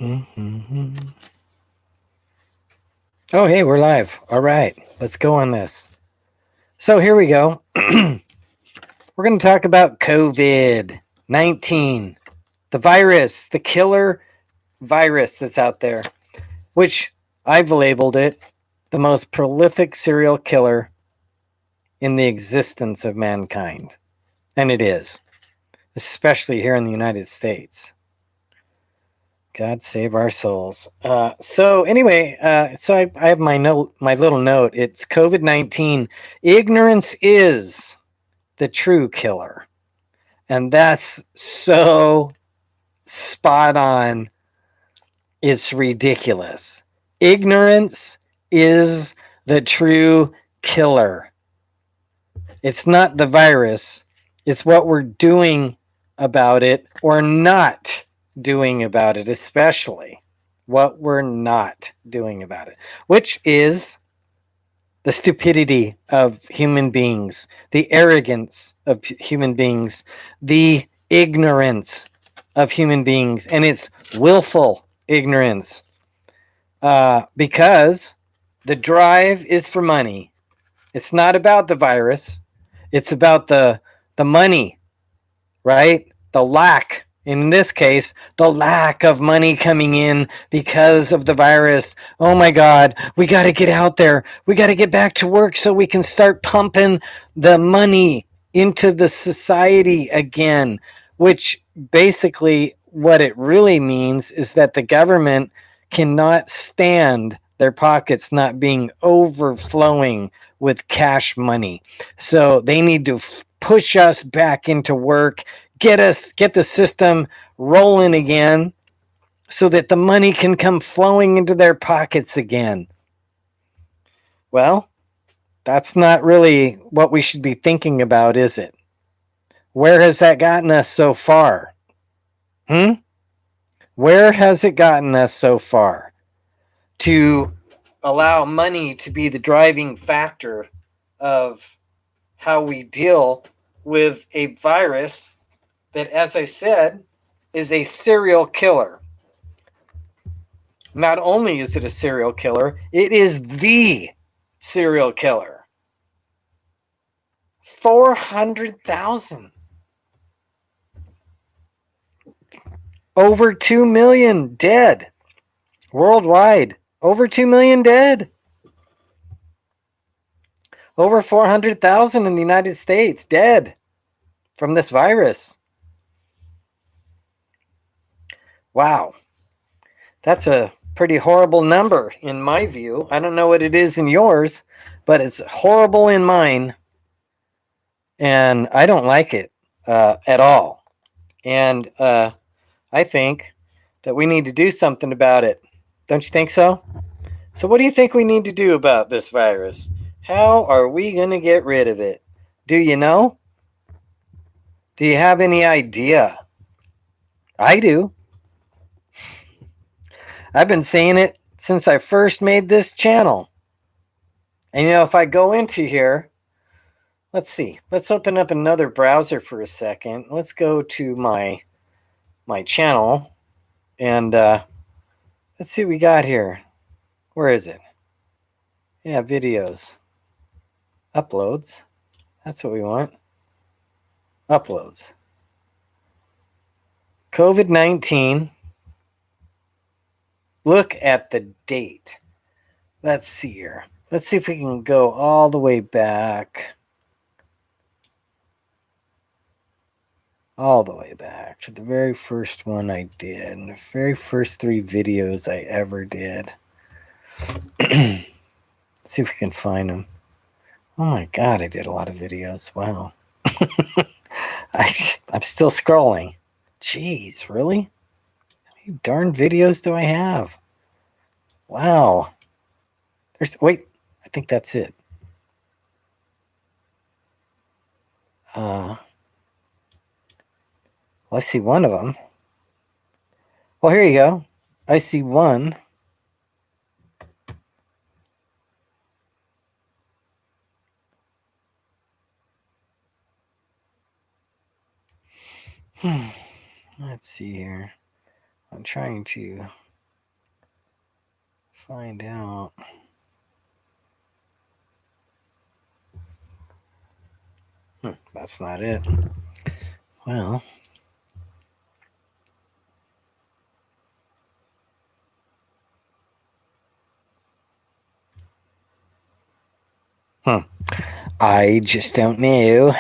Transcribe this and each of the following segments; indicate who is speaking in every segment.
Speaker 1: Oh, hey, we're live. All right, let's go on this. So here we go. We're going to talk about COVID-19, the virus, the killer virus that's out there, which I've labeled it the most prolific serial killer in the existence of mankind. And it is, especially here in the United States. God save our souls. So anyway, I have my little note. It's COVID-19. Ignorance is the true killer, and that's so spot on. It's ridiculous. Ignorance is the true killer. It's not the virus. It's what we're doing about it or not doing about it, especially what we're not doing about it, which is the stupidity of human beings, the arrogance of human beings, the ignorance of human beings, and it's willful ignorance because the drive is for money. It's not about the virus. It's about the money, right? The lack, in this case, the lack of money coming in because of the virus. Oh my God, we got to get out there. We got to get back to work so we can start pumping the money into the society again, which basically what it really means is that the government cannot stand their pockets not being overflowing with cash money. So they need to push us back into work, get the system rolling again so that the money can come flowing into their pockets again. Well, that's not really what we should be thinking about, is it? Where has that gotten us so far? Where has it gotten us so far? To allow money to be the driving factor of how we deal with a virus that, as I said, is a serial killer. Not only is it a serial killer, it is the serial killer. 400,000. Over 2 million dead worldwide. Over 2 million dead. Over 400,000 in the United States dead from this virus. Wow. That's a pretty horrible number in my view. I don't know what it is in yours, but it's horrible in mine. And I don't like it at all. And I think that we need to do something about it. Don't you think so? So what do you think we need to do about this virus? How are we going to get rid of it? Do you know? Do you have any idea? I do. I've been saying it since I first made this channel. And if I go into here, let's see. Let's open up another browser for a second. Let's go to my channel and let's see what we got here. Where is it? Yeah, videos. Uploads. That's what we want. Uploads. COVID-19. Look at the date. Let's see here. Let's see if we can go all the way back. All the way back to the very first one I did. The very first 3 videos I ever did. Let's see if we can find them. Oh my God, I did a lot of videos. Wow. I'm still scrolling. Jeez, really? How many darn videos do I have? Wow. Wait, I think that's it. Well, I see one of them. Well, here you go. I see one. Let's see here. I'm trying to find out. That's not it. Well, I just don't know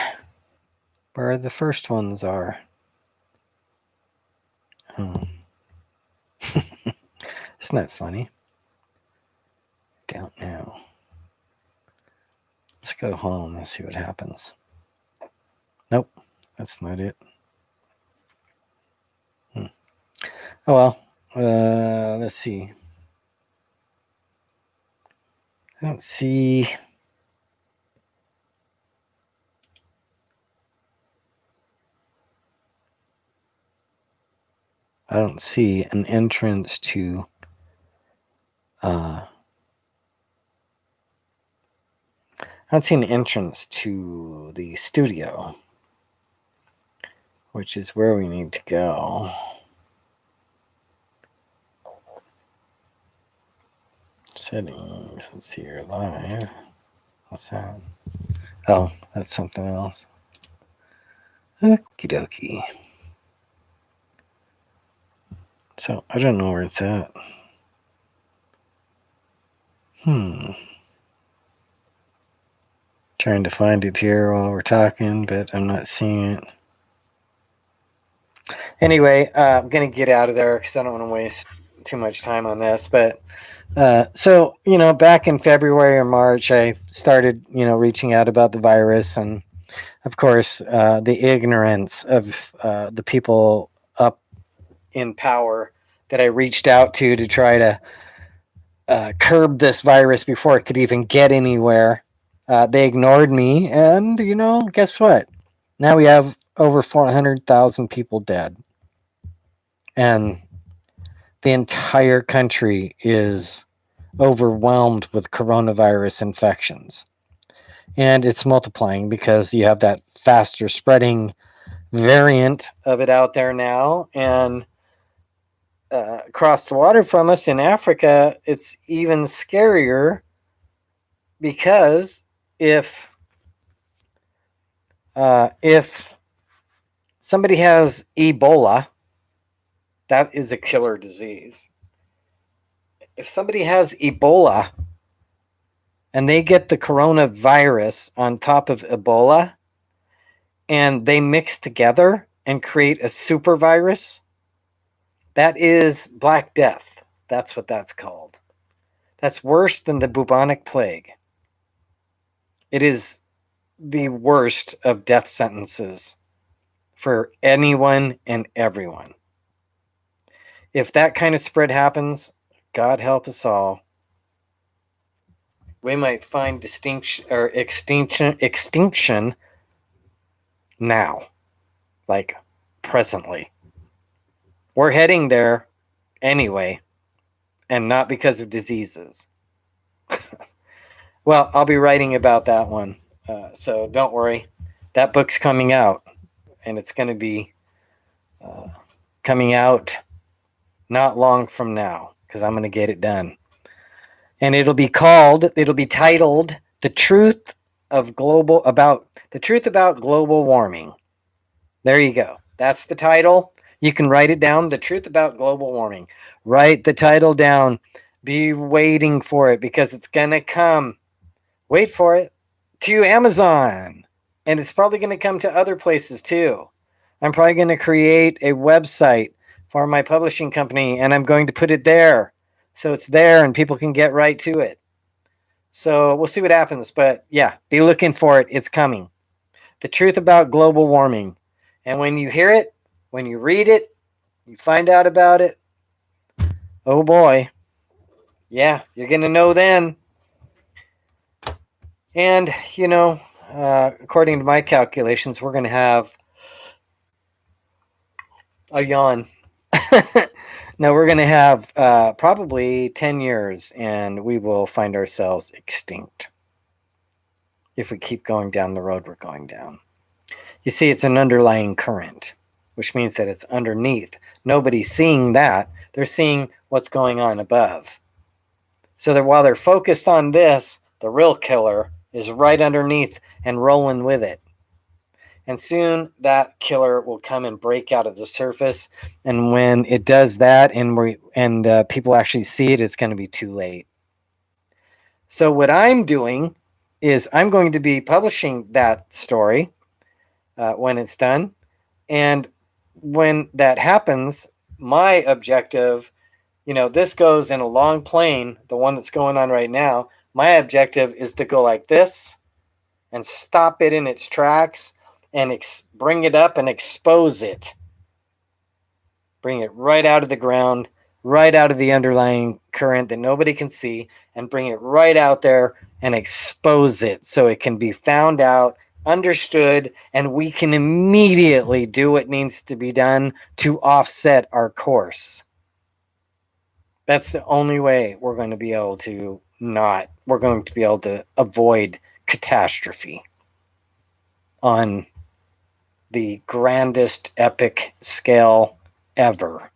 Speaker 1: where the first ones are. Oh. Isn't that funny? Don't know. Let's go home and see what happens. Nope, that's not it. Oh well, let's see. I don't see. I don't see an entrance to. I don't see an entrance to the studio, which is where we need to go. Settings. Let's see here. Live. What's that? Oh, that's something else. Okie dokie. So I don't know where it's at. Trying to find it here while we're talking, but I'm not seeing it. Anyway, I'm going to get out of there because I don't want to waste too much time on this. But so, back in February or March, I started, reaching out about the virus. And of course, the ignorance of the people up in power that I reached out to try to curb this virus before it could even get anywhere. They ignored me. And, guess what? Now we have over 400,000 people dead. And the entire country is overwhelmed with coronavirus infections. And it's multiplying because you have that faster spreading variant of it out there now. And across the water from us in Africa, it's even scarier because if somebody has Ebola, that is a killer disease. If somebody has Ebola and they get the coronavirus on top of Ebola and they mix together and create a super virus, that is Black Death. That's what that's called. That's worse than the bubonic plague. It is the worst of death sentences for anyone and everyone. If that kind of spread happens, God help us all. We might find extinction now, like presently. We're heading there anyway, and not because of diseases. Well, I'll be writing about that one, so don't worry. That book's coming out, and it's going to be coming out not long from now because I'm going to get it done. And it'll be titled The Truth About Global Warming. There you go. That's the title. You can write it down, The Truth About Global Warming. Write the title down. Be waiting for it because it's going to come. Wait for it. To Amazon. And it's probably going to come to other places too. I'm probably going to create a website for my publishing company and I'm going to put it there. So it's there and people can get right to it. So we'll see what happens. But yeah, be looking for it. It's coming. The Truth About Global Warming. And when you hear it, when you read it, you find out about it. Oh boy. Yeah, you're going to know then. And, according to my calculations, we're going to have a yawn. No, we're going to have probably 10 years and we will find ourselves extinct if we keep going down the road we're going down. You see, it's an underlying current, which means that it's underneath. Nobody's seeing that. They're seeing what's going on above. So that while they're focused on this, the real killer is right underneath and rolling with it. And soon that killer will come and break out of the surface. And when it does that, and people actually see it, it's going to be too late. So what I'm doing is I'm going to be publishing that story when it's done. And when that happens, my objective, this goes in a long plane, the one that's going on right now. My objective is to go like this and stop it in its tracks and bring it up and expose it. Bring it right out of the ground, right out of the underlying current that nobody can see, and bring it right out there and expose it so it can be found out, understood, and we can immediately do what needs to be done to offset our course. That's the only way we're going to be able to avoid catastrophe on the grandest epic scale ever.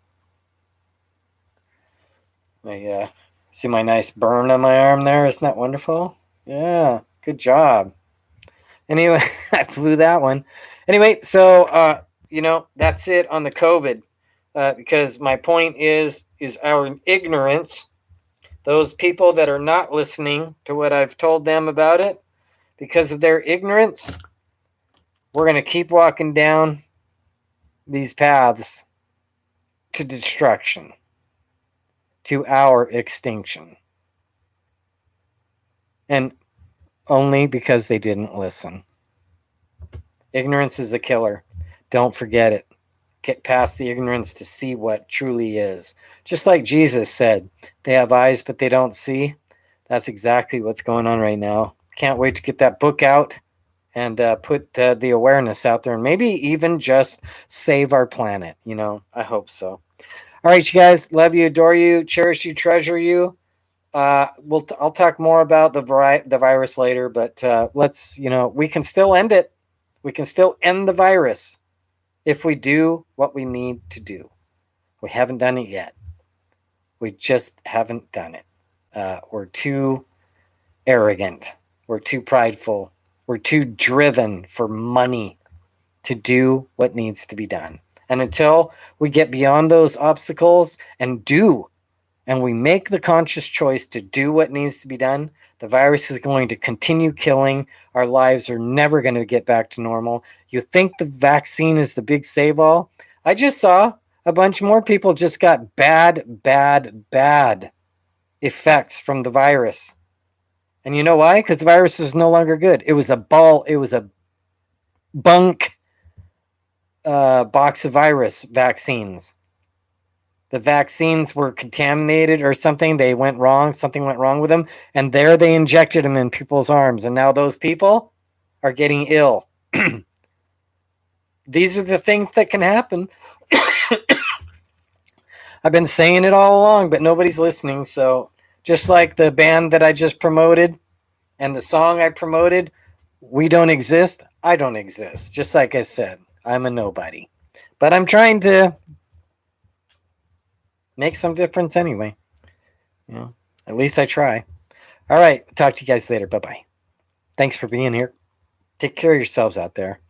Speaker 1: I see my nice burn on my arm there. Isn't that wonderful? Yeah, good job. Anyway, I blew that one. Anyway, so that's it on the COVID. Because my point is our ignorance. Those people that are not listening to what I've told them about it, because of their ignorance, we're going to keep walking down these paths to destruction, to our extinction. And only because they didn't listen. Ignorance is the killer. Don't forget it. Get past the ignorance to see what truly is. Just like Jesus said, they have eyes, but they don't see. That's exactly what's going on right now. Can't wait to get that book out and put the awareness out there, and maybe even just save our planet. I hope so. All right, you guys, love you, adore you, cherish you, treasure you. I'll talk more about the virus later, but let's, we can still end it. We can still end the virus if we do what we need to do. We haven't done it yet. We just haven't done it. We're too arrogant. We're too prideful. We're too driven for money to do what needs to be done. And until we get beyond those obstacles and we make the conscious choice to do what needs to be done, the virus is going to continue killing. Our lives are never going to get back to normal. You think the vaccine is the big save-all? I just saw a bunch more people just got bad effects from the virus. And you know why? Because the virus is no longer good. It was a bunk box of virus vaccines. The vaccines were contaminated or something. They went wrong. Something went wrong with them. And there they injected them in people's arms. And now those people are getting ill. These are the things that can happen. I've been saying it all along, but nobody's listening. So just like the band that I just promoted and the song I promoted, we don't exist. I don't exist. Just like I said, I'm a nobody. But I'm trying to make some difference anyway. At least I try. All right. Talk to you guys later. Bye-bye. Thanks for being here. Take care of yourselves out there.